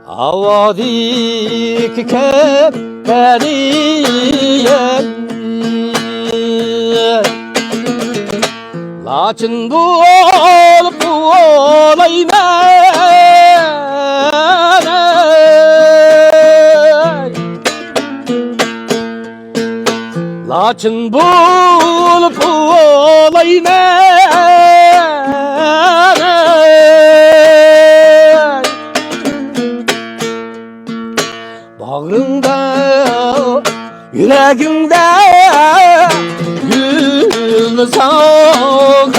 Avadik keperiye laçın bu olayım laçın bulup olayım bağrımda yüreğimde gül sağ